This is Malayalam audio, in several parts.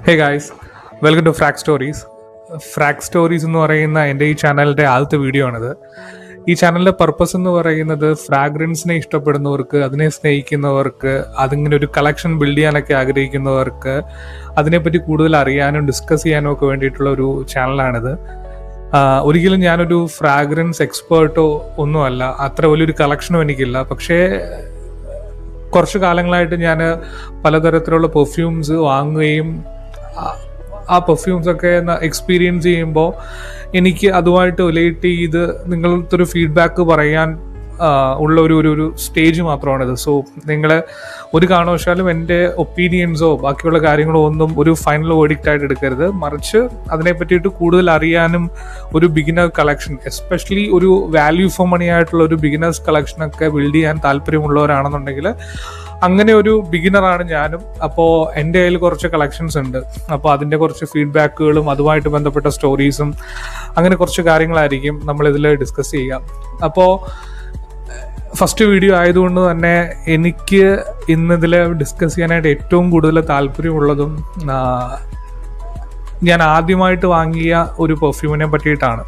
Hey guys, welcome to frag stories. Frag stories എന്ന് പറയുന്ന എൻ്റെ ഈ ചാനലിൻ്റെ ആദ്യത്തെ വീഡിയോ ആണിത്. ഈ ചാനലിൻ്റെ പർപ്പസ് എന്ന് പറയുന്നത് ഫ്രാഗ്രൻസിനെ ഇഷ്ടപ്പെടുന്നവർക്ക്, അതിനെ സ്നേഹിക്കുന്നവർക്ക്, അതിങ്ങനെ ഒരു കളക്ഷൻ ബിൽഡ് ചെയ്യാനൊക്കെ ആഗ്രഹിക്കുന്നവർക്ക് അതിനെപ്പറ്റി കൂടുതൽ അറിയാനും ഡിസ്കസ് ചെയ്യാനും ഒക്കെ വേണ്ടിയിട്ടുള്ള ഒരു ചാനലാണിത്. ഒരിക്കലും ഞാനൊരു ഫ്രാഗ്രൻസ് എക്സ്പേർട്ടോ ഒന്നുമല്ല, അത്ര വലിയൊരു കളക്ഷനും എനിക്കില്ല. പക്ഷേ കുറച്ച് കാലങ്ങളായിട്ട് ഞാൻ പലതരത്തിലുള്ള പെർഫ്യൂംസ് വാങ്ങുകയും ആ പെർഫ്യൂംസൊക്കെ എക്സ്പീരിയൻസ് ചെയ്യുമ്പോൾ എനിക്ക് അതുമായിട്ട് റിലേറ്റ് ചെയ്ത് നിങ്ങളുടെ ഒരു ഫീഡ്ബാക്ക് പറയാൻ ഉള്ള ഒരു സ്റ്റേജ് മാത്രമാണിത്. സോ നിങ്ങൾ ഒരു കാരണവശാലും എൻ്റെ ഒപ്പീനിയൻസോ ബാക്കിയുള്ള കാര്യങ്ങളോ ഒന്നും ഒരു ഫൈനൽ വേർഡിക്റ്റ് ആയിട്ട് എടുക്കരുത്. മറിച്ച് അതിനെ പറ്റിയിട്ട് കൂടുതൽ അറിയാനും ഒരു ബിഗിനർ കളക്ഷൻ, എസ്പെഷ്യലി ഒരു വാല്യൂ ഫോർ മണി ആയിട്ടുള്ള ഒരു ബിഗിനേഴ്സ് കളക്ഷനൊക്കെ ബിൽഡ് ചെയ്യാൻ താല്പര്യമുള്ളവരാണെന്നുണ്ടെങ്കിൽ അങ്ങനെ ഒരു ബിഗിനറാണ് ഞാനും. അപ്പോൾ എൻ്റെ കയ്യിൽ കുറച്ച് കളക്ഷൻസ് ഉണ്ട്. അപ്പോൾ അതിൻ്റെ കുറച്ച് ഫീഡ്ബാക്കുകളും അതുമായിട്ട് ബന്ധപ്പെട്ട സ്റ്റോറീസും അങ്ങനെ കുറച്ച് കാര്യങ്ങളായിരിക്കും നമ്മളിതിൽ ഡിസ്കസ് ചെയ്യുക. അപ്പോൾ ഫസ്റ്റ് വീഡിയോ ആയതുകൊണ്ട് തന്നെ എനിക്ക് ഇന്നിതിൽ ഡിസ്കസ് ചെയ്യാനായിട്ട് ഏറ്റവും കൂടുതൽ താല്പര്യമുള്ളതും ഞാൻ ആദ്യമായിട്ട് വാങ്ങിയ ഒരു പെർഫ്യൂമിനെ പറ്റിയിട്ടാണ്.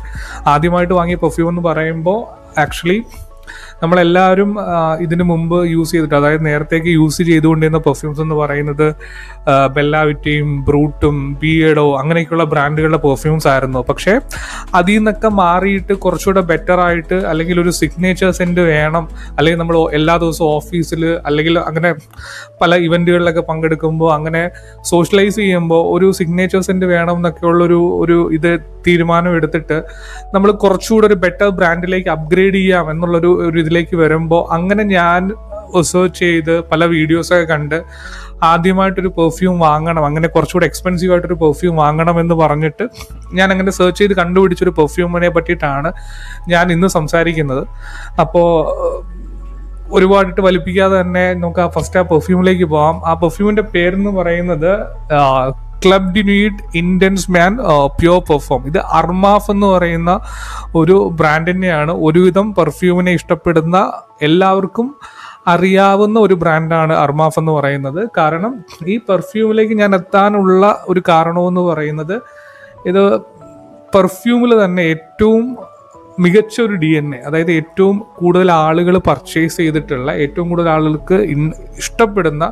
ആദ്യമായിട്ട് വാങ്ങിയ പെർഫ്യൂം എന്ന് പറയുമ്പോൾ ആക്ച്വലി നമ്മളെല്ലാവരും ഇതിനു മുമ്പ് യൂസ് ചെയ്തിട്ട്, അതായത് നേരത്തേക്ക് യൂസ് ചെയ്തുകൊണ്ടിരുന്ന പെർഫ്യൂംസ് എന്ന് പറയുന്നത് ബെല്ല വിറ്റയും ബ്രൂട്ടും ബിയേഡോ അങ്ങനെയൊക്കെയുള്ള ബ്രാൻഡുകളുടെ പെർഫ്യൂംസ് ആയിരുന്നു. പക്ഷേ അതിൽ നിന്നൊക്കെ മാറിയിട്ട് കുറച്ചുകൂടെ ബെറ്റർ ആയിട്ട്, അല്ലെങ്കിൽ ഒരു സിഗ്നേച്ചർ സെൻറ്റ് വേണം, അല്ലെങ്കിൽ നമ്മൾ എല്ലാ ദിവസവും ഓഫീസിൽ അല്ലെങ്കിൽ അങ്ങനെ പല ഇവൻറ്റുകളിലൊക്കെ പങ്കെടുക്കുമ്പോൾ അങ്ങനെ സോഷ്യലൈസ് ചെയ്യുമ്പോൾ ഒരു സിഗ്നേച്ചർ സെൻറ്റ് വേണം എന്നൊക്കെയുള്ളൊരു ഇത് തീരുമാനം എടുത്തിട്ട് നമ്മൾ കുറച്ചുകൂടെ ഒരു ബെറ്റർ ബ്രാൻഡിലേക്ക് അപ്ഗ്രേഡ് ചെയ്യാം എന്നുള്ളൊരു ഇതിലേക്ക് വരുമ്പോൾ അങ്ങനെ ഞാൻ റിസർച്ച് ചെയ്ത് പല വീഡിയോസൊക്കെ കണ്ട് ആദ്യമായിട്ടൊരു പെർഫ്യൂം വാങ്ങണം, അങ്ങനെ കുറച്ചുകൂടെ എക്സ്പെൻസീവ് ആയിട്ടൊരു പെർഫ്യൂം വാങ്ങണം എന്ന് പറഞ്ഞിട്ട് ഞാൻ അങ്ങനെ സെർച്ച് ചെയ്ത് കണ്ടുപിടിച്ചൊരു പെർഫ്യൂമിനെ പറ്റിയിട്ടാണ് ഞാൻ ഇന്ന് സംസാരിക്കുന്നത്. അപ്പോൾ ഒരുപാടിട്ട് വലിപ്പിക്കാതെ തന്നെ നമുക്ക് ഫസ്റ്റ് ആ പെർഫ്യൂമിലേക്ക് പോകാം. ആ പെർഫ്യൂമിന്റെ പേരെന്ന് പറയുന്നത് ക്ലബ് ഡി ന്യൂഡ് ഇൻറ്റൻസ് മാൻ പ്യോർ പെർഫോം. ഇത് അർമാഫ് എന്ന് പറയുന്ന ഒരു ബ്രാൻഡ് തന്നെയാണ്. ഒരുവിധം പെർഫ്യൂമിനെ ഇഷ്ടപ്പെടുന്ന എല്ലാവർക്കും അറിയാവുന്ന ഒരു ബ്രാൻഡാണ് അർമാഫ് എന്ന് പറയുന്നത്. കാരണം ഈ പെർഫ്യൂമിലേക്ക് ഞാൻ എത്താനുള്ള ഒരു കാരണമെന്ന് പറയുന്നത്, ഇത് പെർഫ്യൂമിൽ തന്നെ ഏറ്റവും മികച്ച ഒരു DNA, അതായത് ഏറ്റവും കൂടുതൽ ആളുകൾ പർച്ചേസ് ചെയ്തിട്ടുള്ള, ഏറ്റവും കൂടുതൽ ആളുകൾക്ക് ഇഷ്ടപ്പെടുന്ന,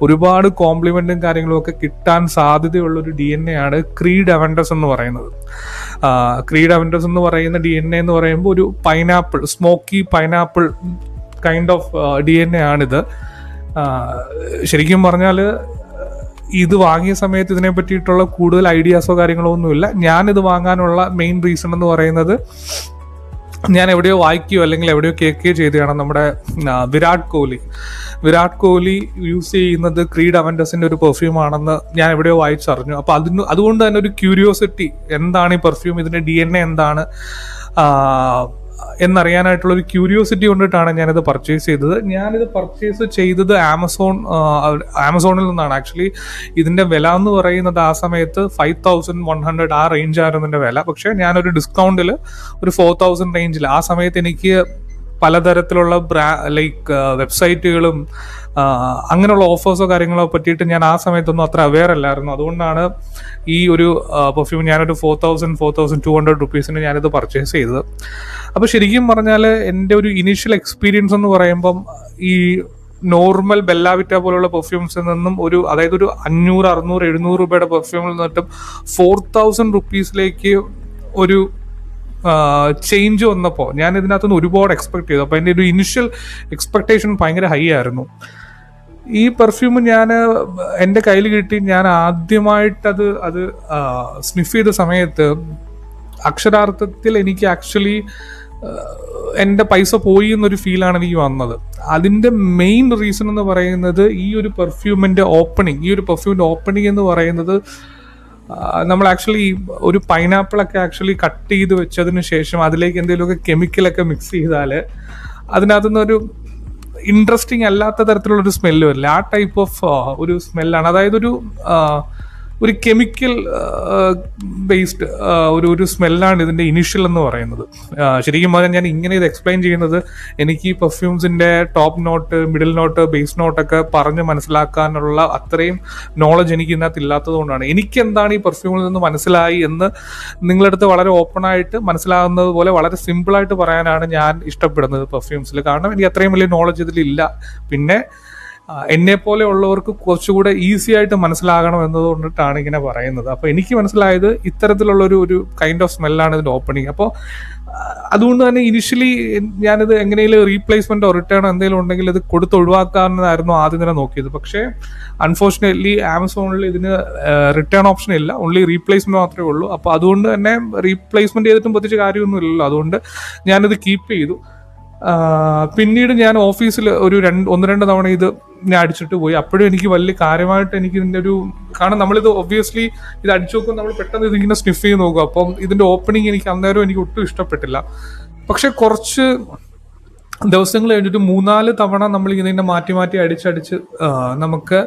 ഒരുപാട് കോംപ്ലിമെൻറ്റും കാര്യങ്ങളും ഒക്കെ കിട്ടാൻ സാധ്യതയുള്ളൊരു DNA ആണ് ക്രീഡ് അവൻഡസ് എന്ന് പറയുന്നത്. ക്രീഡ് അവൻഡസ് എന്ന് പറയുന്ന DNA എന്ന് പറയുമ്പോൾ ഒരു pineapple, smoky pineapple kind of DNA ആണിത്. ശരിക്കും പറഞ്ഞാൽ ഇത് വാങ്ങിയ സമയത്ത് ഇതിനെ പറ്റിയിട്ടുള്ള കൂടുതൽ ഐഡിയാസോ കാര്യങ്ങളോ ഒന്നുമില്ല. ഞാനിത് വാങ്ങാനുള്ള മെയിൻ റീസൺ എന്ന് പറയുന്നത്, ഞാൻ എവിടെയോ വായിക്കുകയോ അല്ലെങ്കിൽ എവിടെയോ കേൾക്കുകയോ ചെയ്തതാണ്. നമ്മുടെ വിരാട് കോഹ്ലി യൂസ് ചെയ്യുന്നത് ക്രീഡ് അവൻഡസിൻ്റെ ഒരു പെർഫ്യൂം ആണെന്ന് ഞാൻ എവിടെയോ വായിച്ചറിഞ്ഞു. അപ്പോൾ അതുകൊണ്ട് തന്നെ ഒരു ക്യൂരിയോസിറ്റി, എന്താണ് ഈ പെർഫ്യൂം, ഇതിൻ്റെ DNA എന്താണ് എന്നറിയാനായിട്ടുള്ള ഒരു ക്യൂരിയോസിറ്റി കൊണ്ടിട്ടാണ് ഞാനിത് പർച്ചേസ് ചെയ്തത്. ഞാനിത് പർച്ചേസ് ചെയ്തത് ആമസോണിൽ നിന്നാണ്. ആക്ച്വലി ഇതിൻ്റെ വില എന്ന് പറയുന്നത് ആ സമയത്ത് 5100 ആ റേഞ്ച് ആയിരുന്നു ഇതിൻ്റെ വില. പക്ഷേ ഞാനൊരു ഡിസ്കൗണ്ടിൽ ഒരു 4000 റേഞ്ചിൽ, ആ സമയത്ത് എനിക്ക് പലതരത്തിലുള്ള ലൈക്ക് വെബ്സൈറ്റുകളും അങ്ങനെയുള്ള ഓഫേഴ്സോ കാര്യങ്ങളോ പറ്റിയിട്ട് ഞാൻ ആ സമയത്തൊന്നും അത്ര അവെയർ അല്ലായിരുന്നു. അതുകൊണ്ടാണ് ഈ ഒരു പെർഫ്യൂം ഞാനൊരു 4200 റുപ്പീസിന് ഞാനിത് പർച്ചേസ് ചെയ്തത്. അപ്പോൾ ശരിക്കും പറഞ്ഞാൽ എൻ്റെ ഒരു ഇനീഷ്യൽ എക്സ്പീരിയൻസ് എന്ന് പറയുമ്പം ഈ നോർമൽ ബെല്ലാവിറ്റ പോലുള്ള പെർഫ്യൂംസിൽ നിന്നും അതായത് ഒരു 500, 600, 700 രൂപയുടെ പെർഫ്യൂമിൽ നിന്നിട്ടും 4000 റുപ്പീസിലേക്ക് ഒരു ചേഞ്ച് വന്നപ്പോൾ ഞാൻ ഇതിനകത്തുനിന്ന് ഒരുപാട് എക്സ്പെക്ട് ചെയ്തു. അപ്പോൾ എൻ്റെ ഒരു ഇനിഷ്യൽ എക്സ്പെക്ടേഷൻ ഭയങ്കര ഹൈ ആയിരുന്നു. ഈ പെർഫ്യൂം എൻ്റെ കയ്യിൽ കിട്ടി, ഞാൻ ആദ്യമായിട്ടത് സ്നിഫ് ചെയ്ത സമയത്ത് അക്ഷരാർത്ഥത്തിൽ എനിക്ക് ആക്ച്വലി എൻ്റെ പൈസ പോയി എന്നൊരു ഫീലാണ് എനിക്ക് വന്നത്. അതിൻ്റെ മെയിൻ റീസൺ എന്ന് പറയുന്നത് ഈ ഒരു പെർഫ്യൂമിൻ്റെ ഓപ്പണിങ് എന്ന് പറയുന്നത്, നമ്മൾ ആക്ച്വലി ഒരു പൈനാപ്പിളൊക്കെ ആക്ച്വലി കട്ട് ചെയ്ത് വെച്ചതിന് ശേഷം അതിലേക്ക് എന്തെങ്കിലുമൊക്കെ കെമിക്കലൊക്കെ മിക്സ് ചെയ്താൽ അതിനകത്തുനിന്നൊരു ഇൻട്രസ്റ്റിംഗ് അല്ലാത്ത തരത്തിലുള്ളൊരു സ്മെല്ല് വരില്ല. ആ ടൈപ്പ് ഓഫ് ഒരു സ്മെല്ലാണ്. അതായത് ഒരു ഒരു കെമിക്കൽ ബേസ്ഡ് ഒരു സ്മെല്ലാണ് ഇതിൻ്റെ ഇനിഷ്യൽ എന്ന് പറയുന്നത്. ശരിക്കും പറഞ്ഞാൽ ഞാൻ ഇങ്ങനെ ഇത് എക്സ്പ്ലെയിൻ ചെയ്യുന്നത് എനിക്ക് ഈ പെർഫ്യൂംസിൻ്റെ top note, middle note, base നോട്ടൊക്കെ പറഞ്ഞ് മനസ്സിലാക്കാനുള്ള അത്രയും നോളജ് എനിക്ക് ഇതിനകത്ത് ഇല്ലാത്തത് കൊണ്ടാണ്. എനിക്ക് എന്താണ് ഈ പെർഫ്യൂമിൽ നിന്ന് മനസ്സിലായി എന്ന് നിങ്ങളടുത്ത് വളരെ ഓപ്പണായിട്ട് മനസ്സിലാകുന്നത് പോലെ വളരെ സിമ്പിളായിട്ട് പറയാനാണ് ഞാൻ ഇഷ്ടപ്പെടുന്നത് പെർഫ്യൂംസിൽ. കാരണം എനിക്ക് അത്രയും വലിയ നോളജ് ഇതിലില്ല. പിന്നെ എന്നെ പോലെ ഉള്ളവർക്ക് കുറച്ചുകൂടെ ഈസി ആയിട്ട് മനസ്സിലാകണം എന്നതുകൊണ്ടിട്ടാണ് ഇങ്ങനെ പറയുന്നത്. അപ്പോൾ എനിക്ക് മനസ്സിലായത് ഇത്തരത്തിലുള്ള ഒരു കൈൻഡ് ഓഫ് സ്മെല്ലാണ് ഇതിൻ്റെ ഓപ്പണിങ്. അപ്പോൾ അതുകൊണ്ട് തന്നെ ഇനിഷ്യലി ഞാനിത് എങ്ങനെയെങ്കിലും റീപ്ലേസ്മെൻറ്റോ റിട്ടേണോ എന്തെങ്കിലും ഉണ്ടെങ്കിൽ ഇത് കൊടുത്തൊഴിവാക്കാമെന്നായിരുന്നു ആദ്യം തന്നെ നോക്കിയത്. പക്ഷേ അൺഫോർച്ചുനേറ്റ്ലി ആമസോണിൽ ഇതിന് റിട്ടേൺ ഓപ്ഷൻ ഇല്ല, ഓൺലി റീപ്ലേസ്മെൻറ്റ് മാത്രമേ ഉള്ളൂ. അപ്പോൾ അതുകൊണ്ട് തന്നെ റീപ്ലേസ്മെൻറ്റ് ചെയ്തിട്ടും പ്രത്യേകിച്ച് കാര്യമൊന്നും ഇല്ലല്ലോ. അതുകൊണ്ട് ഞാനിത് കീപ്പ് ചെയ്തു. പിന്നീട് ഞാൻ ഓഫീസിൽ ഒന്ന് രണ്ട് തവണ ഇത് ഞാൻ അടിച്ചിട്ട് പോയി. അപ്പോഴും എനിക്ക് വലിയ കാര്യമായിട്ട് എനിക്ക് ഇതിൻ്റെ കാരണം നമ്മളിത് ഒബ്വിയസ്ലി ഇത് അടിച്ചു നോക്കും, നമ്മൾ പെട്ടെന്ന് ഇതിങ്ങനെ സ്നിഫ് ചെയ്ത് നോക്കും. അപ്പം ഇതിൻ്റെ ഓപ്പണിങ് എനിക്ക് അന്നേരം എനിക്ക് ഒട്ടും ഇഷ്ടപ്പെട്ടില്ല. പക്ഷെ കുറച്ച് ദിവസങ്ങൾ കഴിഞ്ഞിട്ട് 3-4 തവണ നമ്മൾ ഇതിനെ മാറ്റി മാറ്റി അടിച്ചടിച്ച് നമുക്ക്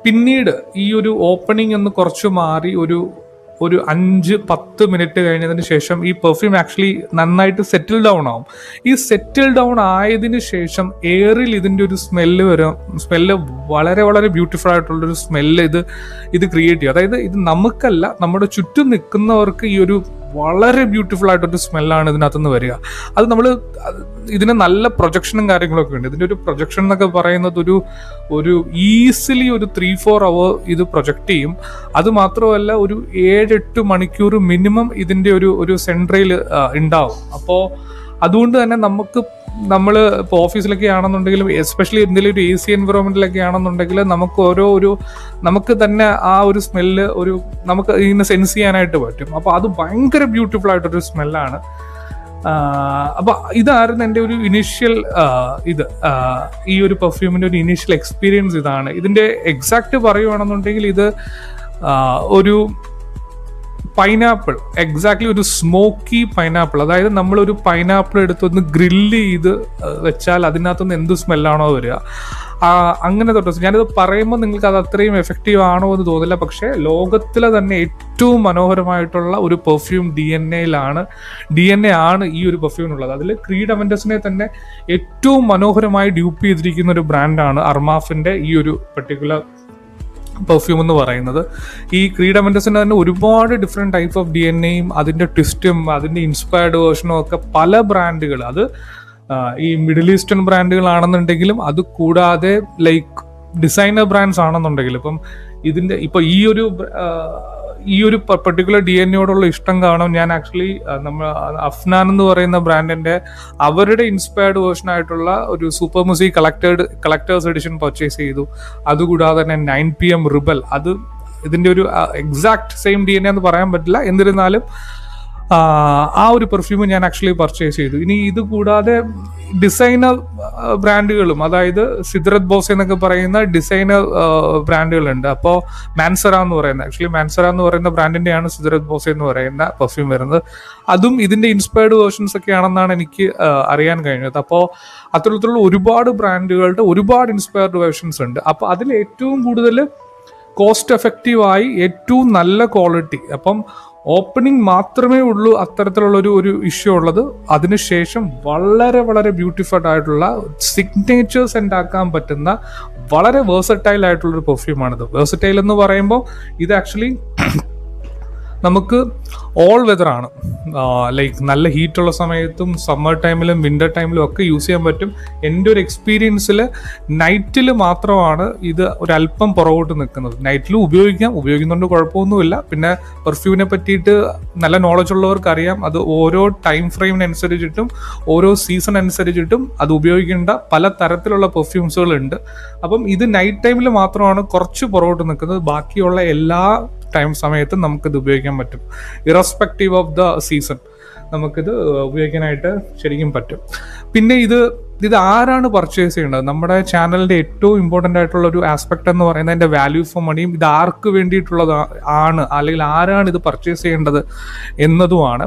പിന്നീട് ഈ ഒരു ഓപ്പണിംഗ് ഒന്ന് കുറച്ച് മാറി ഒരു 5-10 മിനിറ്റ് കഴിഞ്ഞതിന് ശേഷം ഈ പെർഫ്യൂം ആക്ച്വലി നന്നായിട്ട് സെറ്റിൽ ഡൗൺ ആവും. ഈ സെറ്റിൽ ഡൗൺ ആയതിനു ശേഷം എയറിൽ ഇതിൻ്റെ ഒരു സ്മെല്ല് വളരെ വളരെ ബ്യൂട്ടിഫുൾ ആയിട്ടുള്ളൊരു സ്മെല്ല് ഇത് ക്രിയേറ്റ് ചെയ്യും. അതായത് ഇത് നമുക്കല്ല, നമ്മുടെ ചുറ്റും നിൽക്കുന്നവർക്ക് ഈ ഒരു വളരെ ബ്യൂട്ടിഫുൾ ആയിട്ടൊരു സ്മെല്ലാണ് ഇതിനകത്തുനിന്ന് വരിക. അത് നമ്മൾ ഇതിന് നല്ല പ്രൊജക്ഷനും കാര്യങ്ങളൊക്കെ ഉണ്ട്. ഇതിൻ്റെ ഒരു പ്രൊജക്ഷൻ എന്നൊക്കെ പറയുന്നത് ഒരു ഈസിലി ഒരു 3-4 അവർ ഇത് പ്രൊജക്റ്റ് ചെയ്യും. അത് മാത്രമല്ല ഒരു 7-8 മണിക്കൂർ മിനിമം ഇതിൻ്റെ ഒരു സെൻട്രയിൽ ഉണ്ടാവും. അപ്പോൾ അതുകൊണ്ട് തന്നെ നമ്മൾ ഇപ്പോൾ ഓഫീസിലൊക്കെ ആണെന്നുണ്ടെങ്കിലും എസ്പെഷ്യലി എന്തെങ്കിലും ഒരു AC എൻവിറോൺമെന്റിലൊക്കെ ആണെന്നുണ്ടെങ്കിൽ നമുക്ക് തന്നെ ആ ഒരു സ്മെല്ല് നമുക്ക് ഇങ്ങനെ സെൻസ് ചെയ്യാനായിട്ട് പറ്റും. അപ്പോൾ അത് ഭയങ്കര ബ്യൂട്ടിഫുൾ ആയിട്ടൊരു സ്മെല്ലാണ്. അപ്പോൾ ഇതായിരുന്നു എൻ്റെ ഒരു ഇനീഷ്യൽ ഈ ഒരു പെർഫ്യൂമിൻ്റെ ഒരു ഇനീഷ്യൽ എക്സ്പീരിയൻസ് ഇതാണ്. ഇതിൻ്റെ എക്സാക്റ്റ് പറയുകയാണെന്നുണ്ടെങ്കിൽ ഇത് ഒരു പൈനാപ്പിൾ, എക്സാക്ട്ലി ഒരു സ്മോക്കി പൈനാപ്പിൾ, അതായത് നമ്മളൊരു പൈനാപ്പിൾ എടുത്തൊന്ന് ഗ്രില്ല് ചെയ്ത് വെച്ചാൽ അതിനകത്തുനിന്ന് എന്ത് സ്മെല്ലാണോ വരിക അങ്ങനെ തൊട്ട്. ഞാനിത് പറയുമ്പോൾ നിങ്ങൾക്ക് അത് അത്രയും എഫക്റ്റീവ് ആണോ എന്ന് തോന്നില്ല. പക്ഷേ ലോകത്തിലെ തന്നെ ഏറ്റവും മനോഹരമായിട്ടുള്ള ഒരു പെർഫ്യൂം DNA ആണ് ഈ ഒരു പെർഫ്യൂമിനുള്ളത്. അതിൽ ക്രീഡ് അവൻറ്റസിനെ തന്നെ ഏറ്റവും മനോഹരമായി ഡ്യൂപ്പ് ചെയ്തിരിക്കുന്ന ഒരു ബ്രാൻഡാണ് അർമാഫിൻ്റെ ഈ ഒരു പർട്ടിക്കുലർ പെർഫ്യൂം എന്ന് പറയുന്നത്. ഈ ക്രീഡ് അവൻറ്റസിന് തന്നെ ഒരുപാട് ഡിഫറെൻറ്റ് ടൈപ്പ് ഓഫ് DNA-യും അതിൻ്റെ ട്വിസ്റ്റും അതിൻ്റെ ഇൻസ്പയർഡ് വേർഷനും ഒക്കെ പല ബ്രാൻഡുകൾ, അത് ഈ മിഡിൽ ഈസ്റ്റേൺ ബ്രാൻഡുകളാണെന്നുണ്ടെങ്കിലും അത് കൂടാതെ ലൈക്ക് ഡിസൈനർ ബ്രാൻഡ്സ് ആണെന്നുണ്ടെങ്കിലും ഇപ്പം ഈ ഒരു പർട്ടിക്കുലർ DNA-യോടുള്ള ഇഷ്ടം കാരണം ഞാൻ ആക്ച്വലി നമ്മൾ അഫ്നാൻ എന്ന് പറയുന്ന ബ്രാൻഡിന്റെ അവരുടെ ഇൻസ്പയർഡ് വേർഷൻ ആയിട്ടുള്ള ഒരു super music collectors edition purchase ചെയ്തു. അതുകൂടാതെ തന്നെ 9 PM റിബൽ, അത് ഇതിന്റെ ഒരു എക്സാക്ട് സെയിം DNA എന്ന് പറയാൻ പറ്റില്ല, എന്നിരുന്നാലും ആ ഒരു പെർഫ്യൂം ഞാൻ ആക്ച്വലി പർച്ചേസ് ചെയ്തു. ഇനി ഇത് കൂടാതെ ഡിസൈനർ ബ്രാൻഡുകളും, അതായത് സിദ്രത് ബോസ് എന്നൊക്കെ പറയുന്ന ഡിസൈനർ ബ്രാൻഡുകളുണ്ട്. അപ്പോൾ മാൻസറ എന്ന് പറയുന്ന ബ്രാൻഡിന്റെയാണ് സിദ്രത് ബോസ് എന്ന് പറയുന്ന പെർഫ്യൂം വരുന്നത്. അതും ഇതിന്റെ ഇൻസ്പയർഡ് വേർഷൻസ് ഒക്കെ ആണെന്നാണ് എനിക്ക് അറിയാൻ കഴിഞ്ഞത്. അപ്പോൾ അത്തരത്തിലുള്ള ഒരുപാട് ബ്രാൻഡുകളുടെ ഒരുപാട് ഇൻസ്പയർഡ് വേർഷൻസ് ഉണ്ട്. അപ്പോൾ അതിൽ ഏറ്റവും കൂടുതൽ കോസ്റ്റ് എഫക്റ്റീവായി ഏറ്റവും നല്ല ക്വാളിറ്റി, അപ്പം ഓപ്പണിംഗ് മാത്രമേ ഉള്ളൂ അത്തരത്തിലുള്ള ഒരു ഇഷ്യൂ ഉള്ളത്. അതിനുശേഷം വളരെ വളരെ ബ്യൂട്ടിഫുൾ ആയിട്ടുള്ള സിഗ്നേച്ചേഴ്സ് ഉണ്ടാക്കാൻ പറ്റുന്ന വളരെ വേഴ്സറ്റൈൽ ആയിട്ടുള്ളൊരു പെർഫ്യൂമാണിത്. വേഴ്സറ്റൈൽ എന്ന് പറയുമ്പോൾ ഇത് ആക്ച്വലി നമുക്ക് ഓൾ വെതറാണ്. ലൈക്ക് നല്ല ഹീറ്റുള്ള സമയത്തും സമ്മർ ടൈമിലും വിൻ്റർ ടൈമിലും ഒക്കെ യൂസ് ചെയ്യാൻ പറ്റും. എൻ്റെ ഒരു എക്സ്പീരിയൻസിൽ നൈറ്റിൽ മാത്രമാണ് ഇത് ഒരല്പം പുറകോട്ട് നിൽക്കുന്നത്. നൈറ്റിലും ഉപയോഗിക്കുന്നുണ്ട്, കുഴപ്പമൊന്നുമില്ല. പിന്നെ പെർഫ്യൂമിനെ പറ്റിയിട്ട് നല്ല നോളജ് ഉള്ളവർക്ക് അറിയാം, അത് ഓരോ ടൈം ഫ്രെയിമിനനുസരിച്ചിട്ടും ഓരോ സീസൺ അനുസരിച്ചിട്ടും അത് ഉപയോഗിക്കേണ്ട പല തരത്തിലുള്ള പെർഫ്യൂംസുകളുണ്ട്. അപ്പം ഇത് നൈറ്റ് ടൈമിൽ മാത്രമാണ് കുറച്ച് പുറകോട്ട് നിൽക്കുന്നത്. ബാക്കിയുള്ള എല്ലാ സമയത്തും നമുക്കിത് ഉപയോഗിക്കാൻ പറ്റും. ഇറസ്പെക്റ്റീവ് ഓഫ് ദ സീസൺ നമുക്കിത് ഉപയോഗിക്കാനായിട്ട് ശരിക്കും പറ്റും. പിന്നെ ഇത് ആരാണ് പർച്ചേസ് ചെയ്യേണ്ടത്? നമ്മുടെ ചാനലിൻ്റെ ഏറ്റവും ഇമ്പോർട്ടൻ്റ് ആയിട്ടുള്ള ഒരു ആസ്പെക്ട് എന്ന് പറയുന്നത് അതിൻ്റെ വാല്യൂ ഫോർ മണിയും ഇത് ആർക്ക് വേണ്ടിയിട്ടുള്ളത് ആണ്, അല്ലെങ്കിൽ ആരാണ് ഇത് പർച്ചേസ് ചെയ്യേണ്ടത് എന്നതുമാണ്.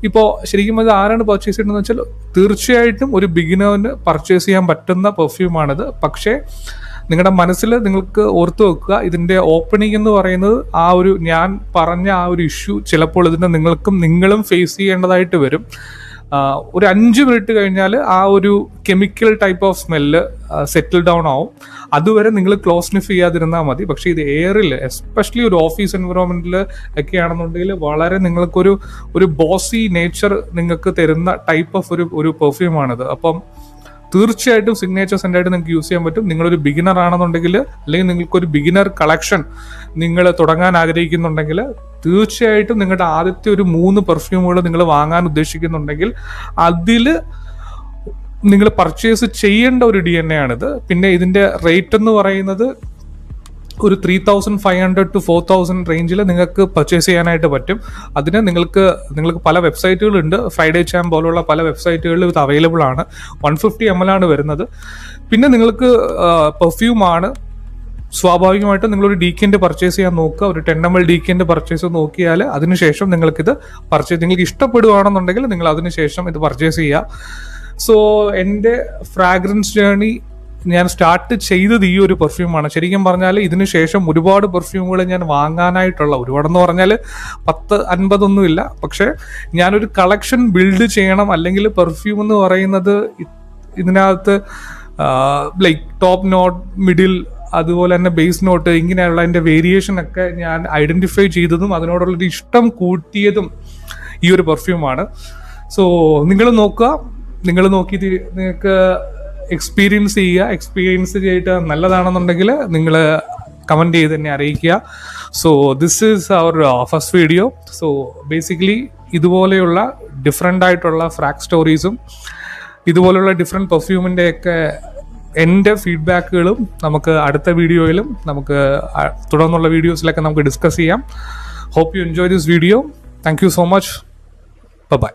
ഇപ്പോൾ ശരിക്കും ഇത് ആരാണ് പർച്ചേസ് ചെയ്യേണ്ടതെന്ന് വെച്ചാൽ തീർച്ചയായിട്ടും ഒരു ബിഗിനറിന് പർച്ചേസ് ചെയ്യാൻ പറ്റുന്ന പെർഫ്യൂമാണിത്. പക്ഷേ നിങ്ങളുടെ മനസ്സിൽ നിങ്ങൾക്ക് ഓർത്തു വെക്കുക, ഇതിൻ്റെ ഓപ്പണിംഗ് എന്ന് പറയുന്നത് ഞാൻ പറഞ്ഞ ആ ഒരു ഇഷ്യൂ ചിലപ്പോൾ ഇതിനെ നിങ്ങളും ഫേസ് ചെയ്യേണ്ടതായിട്ട് വരും. ഒരു 5 മിനിറ്റ് കഴിഞ്ഞാൽ ആ ഒരു chemical type of smell settle down ആവും. അതുവരെ നിങ്ങൾ ക്ലോസ് സ്നിഫ് ചെയ്യാതിരുന്നാൽ മതി. പക്ഷേ ഇത് എയറിൽ, എസ്പെഷ്യലി ഒരു ഓഫീസ് എൻവിറോൺമെന്റിൽ ഒക്കെ ആണെന്നുണ്ടെങ്കിൽ വളരെ നിങ്ങൾക്കൊരു ബോസി നേച്ചർ നിങ്ങൾക്ക് തരുന്ന ടൈപ്പ് ഓഫ് ഒരു പെർഫ്യൂമാണിത്. അപ്പം തീർച്ചയായിട്ടും സിഗ്നേച്ചർ സെൻ്റായിട്ട് നിങ്ങൾക്ക് യൂസ് ചെയ്യാൻ പറ്റും. നിങ്ങളൊരു ബിഗിനർ ആണെന്നുണ്ടെങ്കിൽ, അല്ലെങ്കിൽ നിങ്ങൾക്കൊരു ബിഗിനർ കളക്ഷൻ നിങ്ങൾ തുടങ്ങാൻ ആഗ്രഹിക്കുന്നുണ്ടെങ്കിൽ, തീർച്ചയായിട്ടും നിങ്ങളുടെ ആദ്യത്തെ ഒരു 3 പെർഫ്യൂമുകൾ നിങ്ങൾ വാങ്ങാൻ ഉദ്ദേശിക്കുന്നുണ്ടെങ്കിൽ അതിൽ നിങ്ങൾ പർച്ചേസ് ചെയ്യേണ്ട ഒരു DNA ആണിത്. പിന്നെ ഇതിൻ്റെ റേറ്റ് എന്ന് പറയുന്നത് ഒരു 3500 to 4000 റേഞ്ചിൽ നിങ്ങൾക്ക് പർച്ചേസ് ചെയ്യാനായിട്ട് പറ്റും. അതിന് നിങ്ങൾക്ക് പല വെബ്സൈറ്റുകളുണ്ട്. ഫ്രൈഡേ ചാം പോലുള്ള പല വെബ്സൈറ്റുകളിൽ ഇത് അവൈലബിൾ ആണ്. 150 ml ആണ് വരുന്നത്. പിന്നെ നിങ്ങൾക്ക് പെർഫ്യൂമാണ്, സ്വാഭാവികമായിട്ടും നിങ്ങളൊരു ഡീക്കിൻ്റെ പർച്ചേസ് ചെയ്യാൻ നോക്കുക. ഒരു 10 ml ഡീക്കിൻ്റെ പർച്ചേസ് നോക്കിയാൽ അതിനുശേഷം നിങ്ങൾക്ക് ഇഷ്ടപ്പെടുകയാണെന്നുണ്ടെങ്കിൽ നിങ്ങൾ അതിനുശേഷം ഇത് പർച്ചേസ് ചെയ്യുക. സോ എൻ്റെ ഫ്രാഗ്രൻസ് ജേർണി ഞാൻ സ്റ്റാർട്ട് ചെയ്തത് ഈ ഒരു പെർഫ്യൂമാണ്. ശരിക്കും പറഞ്ഞാൽ ഇതിന് ശേഷം ഒരുപാട് പെർഫ്യൂമുകൾ ഞാൻ വാങ്ങാനായിട്ടുള്ള, ഒരുപാടെന്ന് പറഞ്ഞാൽ 10-50 ഒന്നുമില്ല, പക്ഷേ ഞാനൊരു കളക്ഷൻ ബിൽഡ് ചെയ്യണം. അല്ലെങ്കിൽ പെർഫ്യൂം എന്ന് പറയുന്നത് ഇതിനകത്ത് ലൈക്ക് ടോപ്പ് നോട്ട്, മിഡിൽ, അതുപോലെ തന്നെ ബേസ് നോട്ട്, ഇങ്ങനെയുള്ള അതിൻ്റെ വേരിയേഷനൊക്കെ ഞാൻ ഐഡൻറ്റിഫൈ ചെയ്തതും അതിനോടുള്ളൊരു ഇഷ്ടം കൂട്ടിയതും ഈ ഒരു പെർഫ്യൂമാണ്. സോ നിങ്ങൾ നോക്കിയിട്ട് നിങ്ങൾക്ക് എക്സ്പീരിയൻസ് ചെയ്തിട്ട് നല്ലതാണെന്നുണ്ടെങ്കിൽ നിങ്ങൾ കമൻറ്റ് ചെയ്ത് തന്നെ അറിയിക്കുക. So this is our first video. So basically ഇതുപോലെയുള്ള ഡിഫറെൻ്റ് ആയിട്ടുള്ള ഫ്രാഗ് സ്റ്റോറീസും ഇതുപോലെയുള്ള ഡിഫറെൻറ്റ് പെർഫ്യൂമിൻ്റെയൊക്കെ എൻ്റെ ഫീഡ്ബാക്കുകളും നമുക്ക് അടുത്ത വീഡിയോയിലും നമുക്ക് തുടർന്നുള്ള വീഡിയോസിലൊക്കെ നമുക്ക് ഡിസ്കസ് ചെയ്യാം. Hope you enjoy this video. Thank you so much. By.